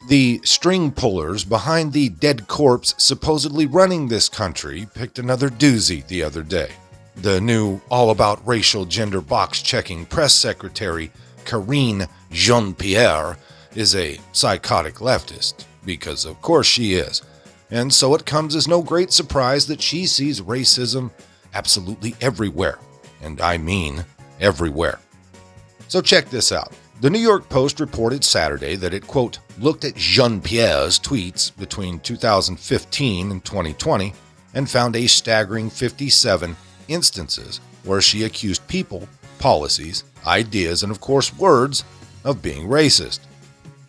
The string pullers behind the dead corpse supposedly running this country picked another doozy the other day. The new all-about-racial gender box-checking press secretary, Karine Jean-Pierre, is a psychotic leftist, because of course she is. And so it comes as no great surprise that she sees racism absolutely everywhere. And I mean everywhere. So check this out. The New York Post reported Saturday that it, quote, looked at Jean-Pierre's tweets between 2015 and 2020 and found a staggering 57 instances where she accused people, policies, ideas, and of course words of being racist.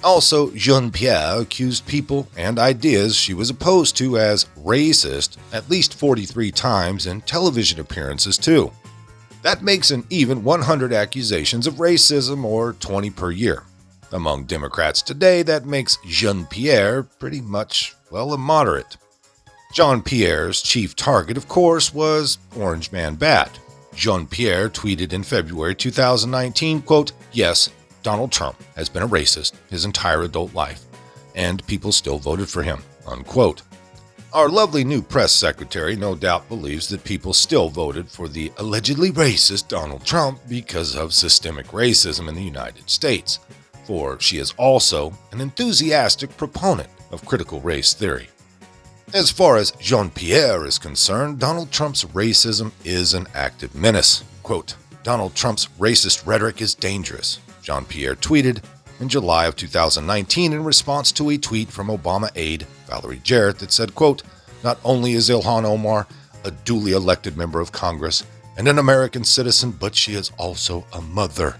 Also, Jean-Pierre accused people and ideas she was opposed to as racist at least 43 times in television appearances too. That makes an even 100 accusations of racism, or 20 per year. Among Democrats today, that makes Jean-Pierre pretty much, well, a moderate. Jean-Pierre's chief target, of course, was Orange Man Bad. Jean-Pierre tweeted in February 2019, quote, yes, Donald Trump has been a racist his entire adult life, and people still voted for him, unquote. Our lovely new press secretary no doubt believes that people still voted for the allegedly racist Donald Trump because of systemic racism in the United States, for she is also an enthusiastic proponent of critical race theory. As far as Jean-Pierre is concerned, Donald Trump's racism is an active menace. Quote, Donald Trump's racist rhetoric is dangerous, Jean-Pierre tweeted in July of 2019 in response to a tweet from Obama aide Valerie Jarrett that said, quote, not only is Ilhan Omar a duly elected member of Congress and an American citizen, but she is also a mother.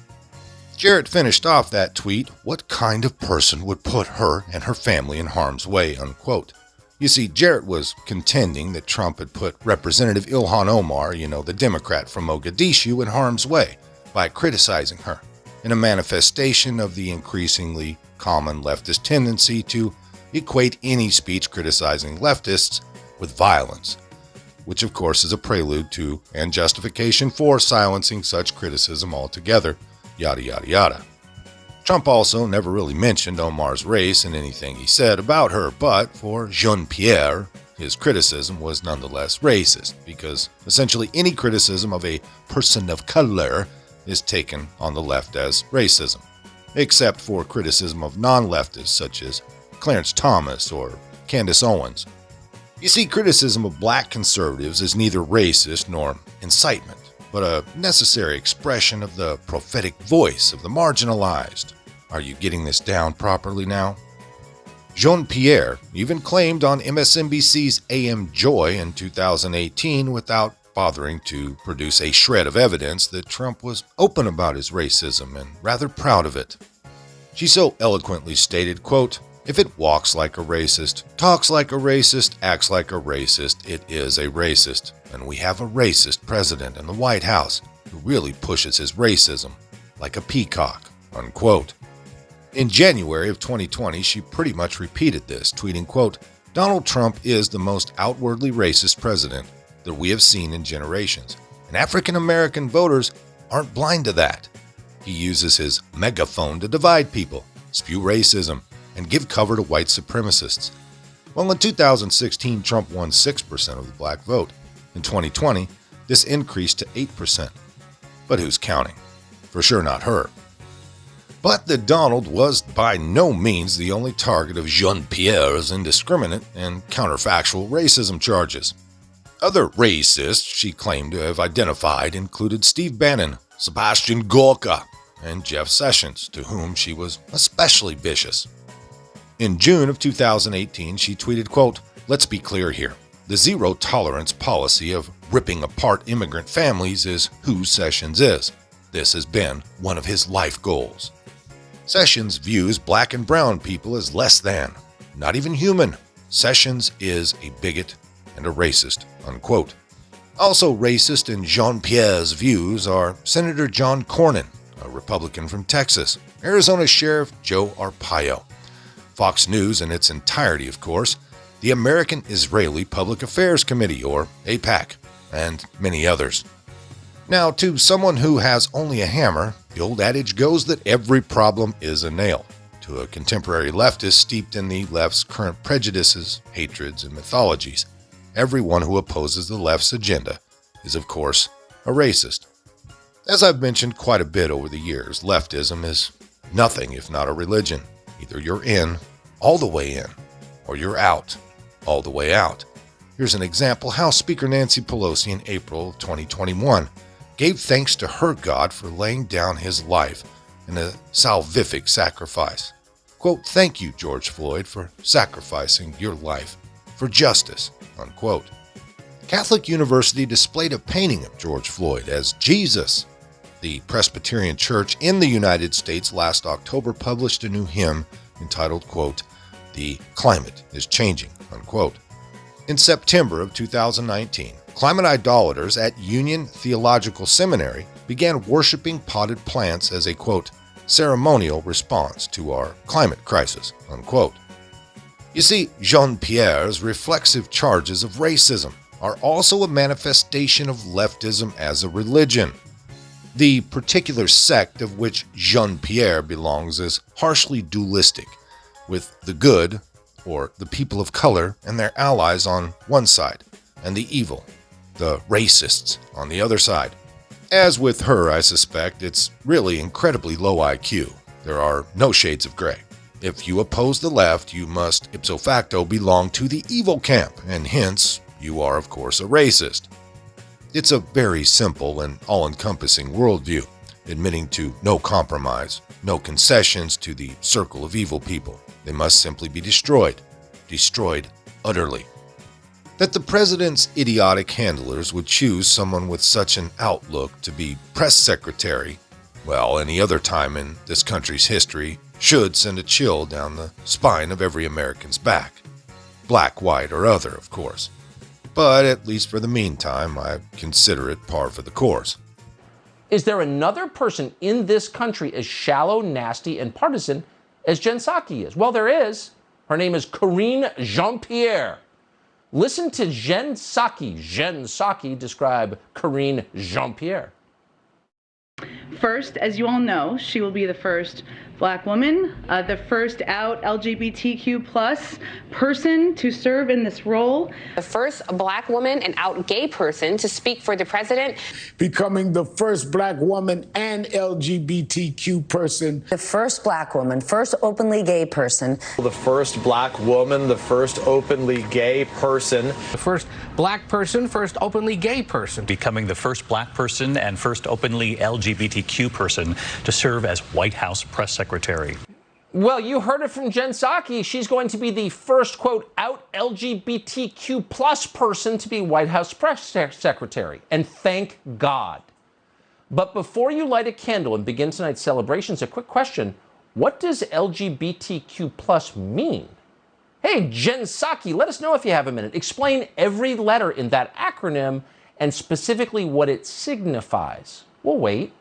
Jarrett finished off that tweet, what kind of person would put her and her family in harm's way, unquote. You see, Jarrett was contending that Trump had put Representative Ilhan Omar, the Democrat from Mogadishu, in harm's way by criticizing her, in a manifestation of the increasingly common leftist tendency to equate any speech criticizing leftists with violence, which of course is a prelude to and justification for silencing such criticism altogether, yada yada yada. Trump also never really mentioned Omar's race in anything he said about her, but for Jean-Pierre, his criticism was nonetheless racist, because essentially any criticism of a person of color is taken on the left as racism, except for criticism of non-leftists such as Clarence Thomas or Candace Owens. You see, criticism of black conservatives is neither racist nor incitement, but a necessary expression of the prophetic voice of the marginalized. Are you getting this down properly now? Jean-Pierre even claimed on MSNBC's AM Joy in 2018 without bothering to produce a shred of evidence that Trump was open about his racism and rather proud of it. She so eloquently stated, quote, if it walks like a racist, talks like a racist, acts like a racist, it is a racist. And we have a racist president in the White House who really pushes his racism like a peacock, unquote. In January of 2020, she pretty much repeated this, tweeting, quote, Donald Trump is the most outwardly racist president that we have seen in generations, and African-American voters aren't blind to that. He uses his megaphone to divide people, spew racism, and give cover to white supremacists. Well, in 2016, Trump won 6% of the black vote. In 2020, this increased to 8%. But who's counting? For sure not her. But the Donald was by no means the only target of Jean-Pierre's indiscriminate and counterfactual racism charges. Other racists she claimed to have identified included Steve Bannon, Sebastian Gorka, and Jeff Sessions, to whom she was especially vicious. In June of 2018, she tweeted, quote, let's be clear here. The zero-tolerance policy of ripping apart immigrant families is who Sessions is. This has been one of his life goals. Sessions views black and brown people as less than, not even human. Sessions is a bigot and a racist, unquote. Also racist in Jean-Pierre's views are Senator John Cornyn, a Republican from Texas, Arizona Sheriff Joe Arpaio, Fox News in its entirety, of course, the American Israeli Public Affairs Committee, or AIPAC, and many others. Now, to someone who has only a hammer, the old adage goes that every problem is a nail. To a contemporary leftist steeped in the left's current prejudices, hatreds, and mythologies, everyone who opposes the left's agenda is, of course, a racist. As I've mentioned quite a bit over the years, leftism is nothing if not a religion. Either you're in, all the way in, or you're out, all the way out. Here's an example: House Speaker Nancy Pelosi in April of 2021 gave thanks to her God for laying down his life in a salvific sacrifice. Quote, "Thank you, George Floyd, for sacrificing your life for justice," unquote. Catholic University displayed a painting of George Floyd as Jesus. The Presbyterian Church in the United States last October published a new hymn entitled, quote, "The Climate is Changing," unquote. In September of 2019, climate idolaters at Union Theological Seminary began worshiping potted plants as a, quote, "ceremonial response to our climate crisis," unquote. You see, Jean-Pierre's reflexive charges of racism are also a manifestation of leftism as a religion. The particular sect of which Jean-Pierre belongs is harshly dualistic, with the good, or the people of color, and their allies on one side, and the evil, the racists, on the other side. As with her, I suspect it's really incredibly low IQ. There are no shades of gray. If you oppose the left, you must ipso facto belong to the evil camp, and hence, you are of course a racist. It's a very simple and all-encompassing worldview, admitting to no compromise, no concessions to the circle of evil people. They must simply be destroyed utterly. That the president's idiotic handlers would choose someone with such an outlook to be press secretary, well, any other time in this country's history, should send a chill down the spine of every American's back. Black, white, or other, of course. But at least for the meantime, I consider it par for the course. Is there another person in this country as shallow, nasty, and partisan as Jen Psaki is? Well, there is. Her name is Karine Jean-Pierre. Listen to Jen Psaki describe Karine Jean-Pierre. First, as you all know, she will be the first Black woman, the first out LGBTQ plus person to serve in this role. The first Black woman and out gay person to speak for the president. Becoming the first Black woman and LGBTQ person. The first Black woman, first openly gay person. The first Black woman, the first openly gay person. The first Black person, first openly gay person. Becoming the first Black person and first openly LGBTQ person to serve as White House press secretary. Well, you heard it from Jen Psaki. She's going to be the first, quote, out LGBTQ plus person to be White House press secretary. And thank God. But before you light a candle and begin tonight's celebrations, a quick question. What does LGBTQ plus mean? Hey, Jen Psaki, let us know if you have a minute. Explain every letter in that acronym and specifically what it signifies. We'll wait.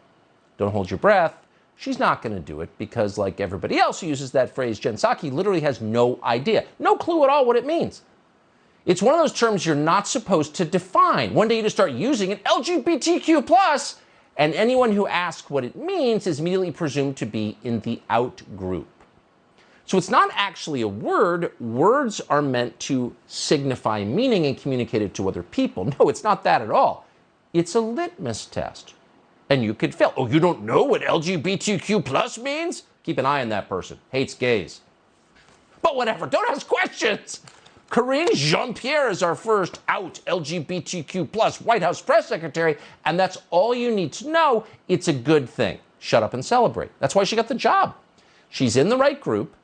Don't hold your breath. She's not going to do it because, like everybody else who uses that phrase, Jen Psaki literally has no idea, no clue at all what it means. It's one of those terms you're not supposed to define. One day you just start using it, LGBTQ+, and anyone who asks what it means is immediately presumed to be in the out group. So it's not actually a word. Words are meant to signify meaning and communicate it to other people. No, it's not that at all. It's a litmus test. And you could fail. Oh, you don't know what LGBTQ+ means? Keep an eye on that person. Hates gays. But whatever, don't ask questions. Karine Jean-Pierre is our first out LGBTQ+ White House press secretary, and that's all you need to know. It's a good thing. Shut up and celebrate. That's why she got the job. She's in the right group,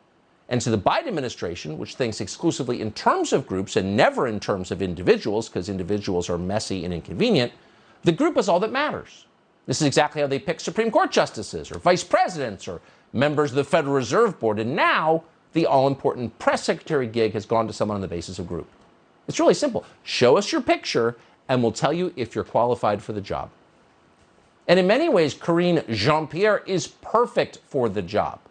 and to the Biden administration, which thinks exclusively in terms of groups and never in terms of individuals, because individuals are messy and inconvenient, the group is all that matters. This is exactly how they pick Supreme Court justices or vice presidents or members of the Federal Reserve Board. And now the all-important press secretary gig has gone to someone on the basis of group. It's really simple. Show us your picture and we'll tell you if you're qualified for the job. And in many ways, Karine Jean-Pierre is perfect for the job.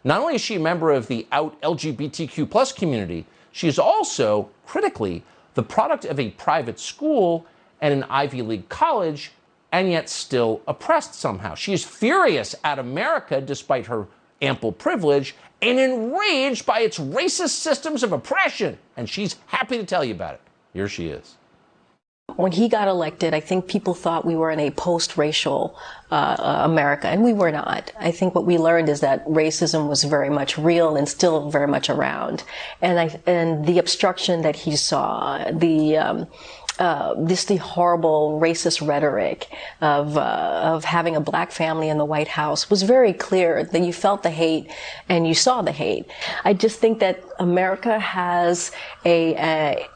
Not only is she a member of the out LGBTQ+ community, she is also, critically, the product of a private school and an Ivy League college, and yet still oppressed somehow. She is furious at America despite her ample privilege, and enraged by its racist systems of oppression. And she's happy to tell you about it. Here she is. When he got elected, I think people thought we were in a post-racial America, and we were not. I think what we learned is that racism was very much real and still very much around. And the obstruction that he saw, the horrible racist rhetoric of having a black family in the White House was very clear, that you felt the hate and you saw the hate. I just think that America has a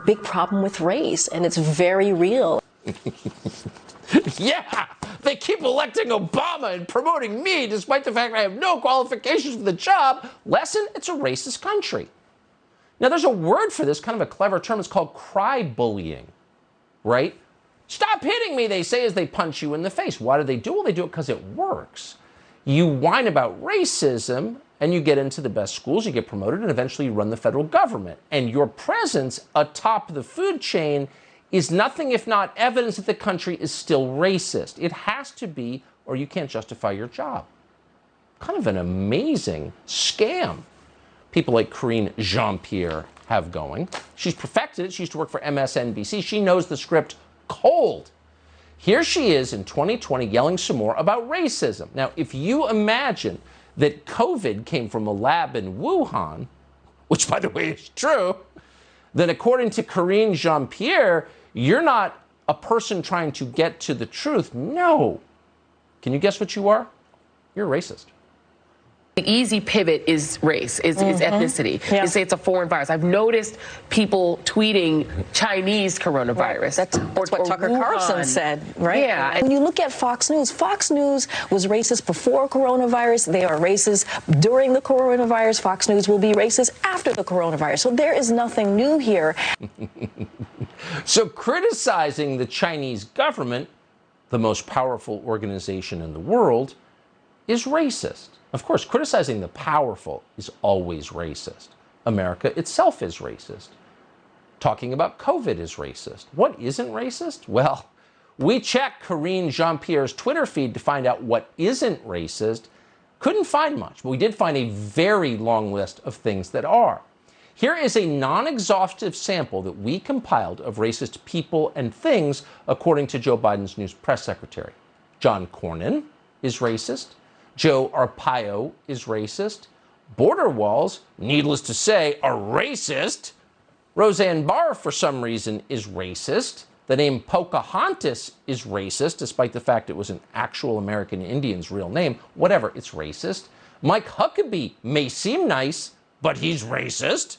big problem with race, and it's very real. Yeah, they keep electing Obama and promoting me despite the fact I have no qualifications for the job. Lesson, it's a racist country. Now, there's a word for this, kind of a clever term. It's called cry bullying, right? Stop hitting me, they say as they punch you in the face. Why do they do it? Well, they do it because it works. You whine about racism, and you get into the best schools, you get promoted, and eventually you run the federal government. And your presence atop the food chain is nothing if not evidence that the country is still racist. It has to be, or you can't justify your job. Kind of an amazing scam people like Karine Jean-Pierre have going. She's perfected it. She used to work for MSNBC. She knows the script cold. Here she is in 2020 yelling some more about racism. Now, if you imagine that COVID came from a lab in Wuhan, which, by the way, is true, then according to Karine Jean-Pierre, you're not a person trying to get to the truth. No. Can you guess what you are? You're a racist. The easy pivot is race, is ethnicity. Yeah. You say it's a foreign virus. I've noticed people tweeting Chinese coronavirus. That's what Tucker Carlson said, right? Yeah. When you look at Fox News was racist before coronavirus. They are racist during the coronavirus. Fox News will be racist after the coronavirus. So there is nothing new here. So criticizing the Chinese government, the most powerful organization in the world, is racist. Of course, criticizing the powerful is always racist. America itself is racist. Talking about COVID is racist. What isn't racist? Well, we checked Karine Jean-Pierre's Twitter feed to find out what isn't racist. Couldn't find much, but we did find a very long list of things that are. Here is a non-exhaustive sample that we compiled of racist people and things according to Joe Biden's new press secretary. John Cornyn is racist. Joe Arpaio is racist. Border walls, needless to say, are racist. Roseanne Barr, for some reason, is racist. The name Pocahontas is racist, despite the fact it was an actual American Indian's real name. Whatever, it's racist. Mike Huckabee may seem nice, but he's racist.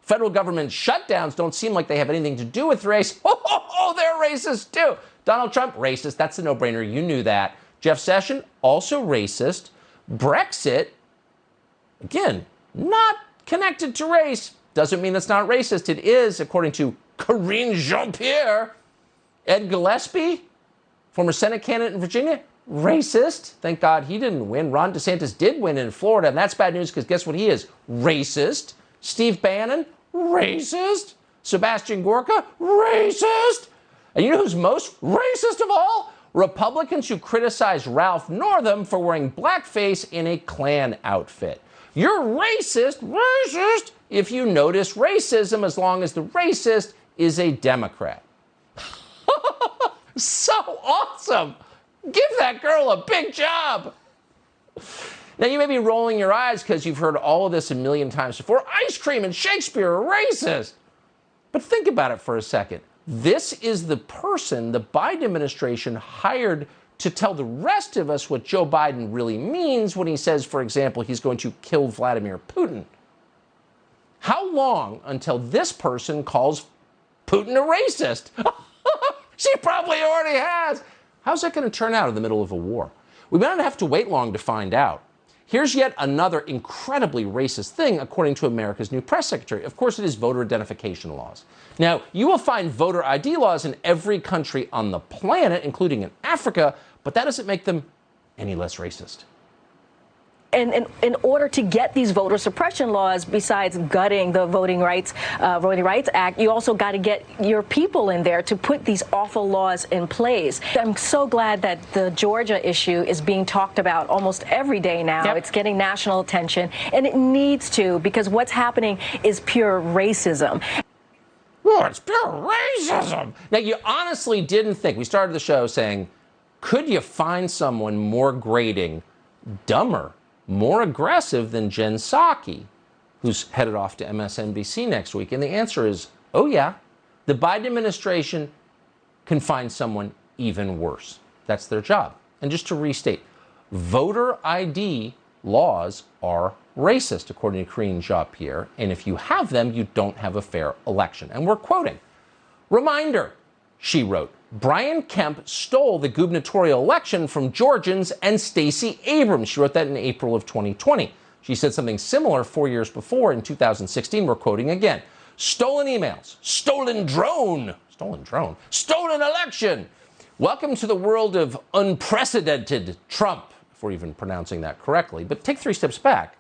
Federal government shutdowns don't seem like they have anything to do with race. Oh, they're racist too. Donald Trump, racist. That's a no-brainer. You knew that. Jeff Sessions, also racist. Brexit, again, not connected to race. Doesn't mean it's not racist. It is, according to Karine Jean-Pierre. Ed Gillespie, former Senate candidate in Virginia, racist. Thank God he didn't win. Ron DeSantis did win in Florida, and that's bad news because guess what he is? Racist. Steve Bannon, racist. Sebastian Gorka, racist. And you know who's most racist of all? Republicans who criticize Ralph Northam for wearing blackface in a Klan outfit. You're racist, if you notice racism as long as the racist is a Democrat. So awesome. Give that girl a big job. Now, you may be rolling your eyes because you've heard all of this a million times before. Ice cream and Shakespeare are racist. But think about it for a second. This is the person the Biden administration hired to tell the rest of us what Joe Biden really means when he says, for example, he's going to kill Vladimir Putin. How long until this person calls Putin a racist? She probably already has. How's that going to turn out in the middle of a war? We might not have to wait long to find out. Here's yet another incredibly racist thing, according to America's new press secretary. Of course, it is voter identification laws. Now, you will find voter ID laws in every country on the planet, including in Africa, but that doesn't make them any less racist. And in order to get these voter suppression laws, besides gutting the Voting Rights Act, you also got to get your people in there to put these awful laws in place. I'm so glad that the Georgia issue is being talked about almost every day now. Yep. It's getting national attention, and it needs to, because what's happening is pure racism. Oh, it's pure racism. Now, you honestly didn't think, we started the show saying, could you find someone more grating, dumber, more aggressive than Jen Psaki, who's headed off to MSNBC next week? And the answer is, oh yeah, the Biden administration can find someone even worse. That's their job. And just to restate, voter ID laws are racist, according to Karine Jean-Pierre, and if you have them, you don't have a fair election. And we're quoting, "Reminder," she wrote, "Brian Kemp stole the gubernatorial election from Georgians and Stacey Abrams." She wrote that in April of 2020. She said something similar 4 years before in 2016. We're quoting again. "Stolen emails, stolen drone, stolen election. Welcome to the world of unprecedented Trump," if we're even pronouncing that correctly. But take 3 steps back.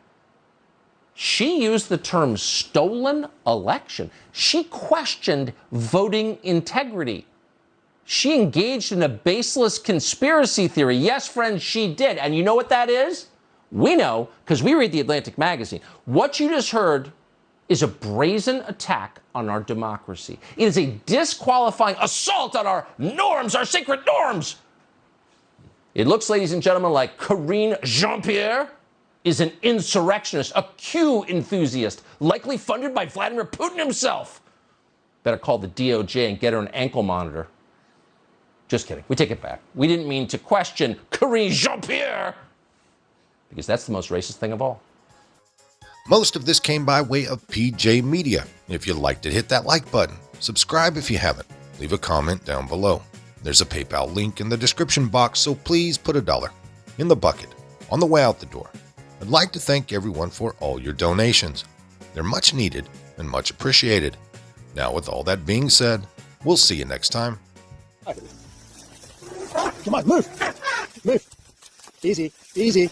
She used the term stolen election. She questioned voting integrity. She engaged in a baseless conspiracy theory. Yes, friends, she did. And you know what that is? We know, because we read the Atlantic magazine. What you just heard is a brazen attack on our democracy. It is a disqualifying assault on our norms, our sacred norms. It looks, ladies and gentlemen, like Karine Jean-Pierre is an insurrectionist, a Q enthusiast, likely funded by Vladimir Putin himself. Better call the DOJ and get her an ankle monitor. Just kidding. We take it back. We didn't mean to question Karine Jean-Pierre, because that's the most racist thing of all. Most of this came by way of PJ Media. If you liked it, hit that like button. Subscribe if you haven't. Leave a comment down below. There's a PayPal link in the description box, so please put $1 in the bucket on the way out the door. I'd like to thank everyone for all your donations. They're much needed and much appreciated. Now, with all that being said, we'll see you next time. Come on, move. Move. Easy, easy.